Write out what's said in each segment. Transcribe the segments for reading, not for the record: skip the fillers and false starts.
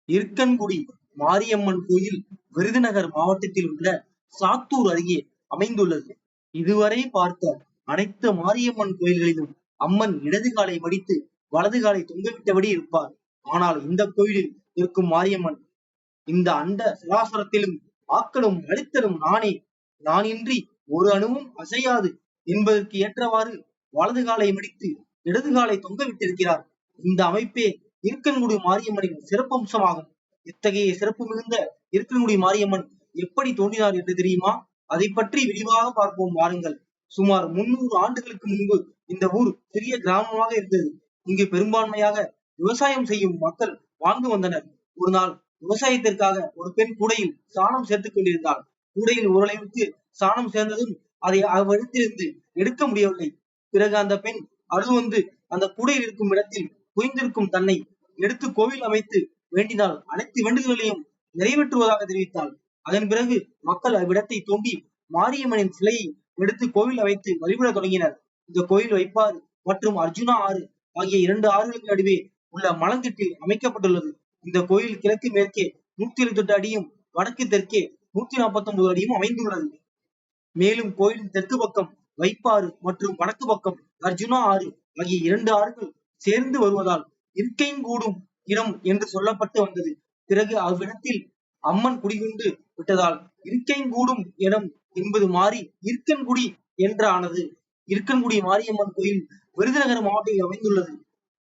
இருக்கன்குடி மாரியம்மன் கோயில் விருதுநகர் மாவட்டத்தில் உள்ள சாத்தூர் அருகே அமைந்துள்ளது. இதுவரை பார்த்த அனைத்து மாரியம்மன் கோயில்களிலும் அம்மன் இடது காலை மடித்து வலது காலை தொங்கவிட்டபடி இருப்பார். ஆனால் இந்த கோயிலில் இருக்கும் மாரியம்மன் இந்த அண்ட சராசரத்திலும் ஆக்கலும் அழித்தலும் நானே, நான் இன்றி ஒரு அணுவும் அசையாது என்பதற்கு ஏற்றவாறு வலது காலை மடித்து இடது காலை தொங்கவிட்டிருக்கிறார். இந்த அமைப்பே இருக்கன்குடி மாரியம்மனின் சிறப்பம்சமாகும். இத்தகைய சிறப்பு மிகுந்த இருக்கன்குடி மாரியம்மன் எப்படி தோன்றினார் என்று தெரியுமா? அதை பற்றி விரிவாக பார்ப்போம் வாருங்கள். சுமார் 300 ஆண்டுகளுக்கு முன்பு இந்த ஊர் சிறிய கிராமமாக இருந்தது. இங்கு பெரும்பான்மையாக விவசாயம் செய்யும் மக்கள் வாழ்ந்து வந்தனர். ஒரு நாள் விவசாயத்திற்காக ஒரு பெண் கூடையில் சாணம் சேர்த்துக் கொண்டிருந்தாள். கூடையில் ஓரளவிற்கு சாணம் சேர்ந்ததும் அதை அவ்விடத்திலிருந்து எடுக்க முடியவில்லை. பிறகு அந்த பெண் அழுது வந்து அந்த கூடையில் இருக்கும் இடத்தில் புரிந்திருக்கும் தன்னை எடுத்து கோவில் அமைத்து வேண்டினால் அனைத்து வேண்டுதல்களையும் நிறைவேற்றுவதாக தெரிவித்தாள். அதன் பிறகு மக்கள் அவ்விடத்தை தோண்டி மாரியம்மனின் சிலையை எடுத்து கோவில் அமைத்து வழிபட தொடங்கினர். இந்த கோயில் வைப்பாறு மற்றும் அர்ஜுனா ஆறு ஆகிய 2 ஆறுகளுக்கு நடுவே உள்ள மலந்திட்டில் அமைக்கப்பட்டுள்ளது. இந்த கோயில் கிழக்கு மேற்கே 178 அடியும் வடக்கு தெற்கே 149 அடியும் அமைந்துள்ளது. மேலும் கோயிலின் தெற்கு பக்கம் வைப்பாறு மற்றும் வடக்கு பக்கம் அர்ஜுனா ஆறு ஆகிய 2 ஆறுகள் சேர்ந்து வருவதால் இருக்கைங்கூடும் இடம் என்று சொல்லப்பட்டு வந்தது. பிறகு அவ்விடத்தில் அம்மன் குடிகொண்டு விட்டதால் இருக்கைங்கூடும் இடம் என்பது மாறி இருக்கன்குடி என்று ஆனது. இருக்கன்குடி மாரியம்மன் கோயில் விருதுநகர் மாவட்டத்தில் அமைந்துள்ளது.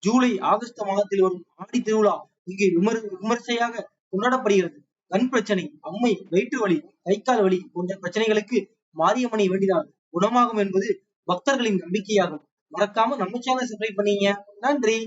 ஜூலை ஆகஸ்ட் மாதத்தில் வரும் ஆடி திருவிழா இங்கு விமர்சையாக கொண்டாடப்படுகிறது. கண் பிரச்சனை, அம்மை, வயிற்று வலி, கை கால் வலி போன்ற பிரச்சனைகளுக்கு மாரியம்மனை வேண்டினால் குணமாகும் என்பது பக்தர்களின் நம்பிக்கையாகும். மறக்காம நம்ம சேனல் சப்ஸ்கிரைப் பண்ணீங்க. நன்றி.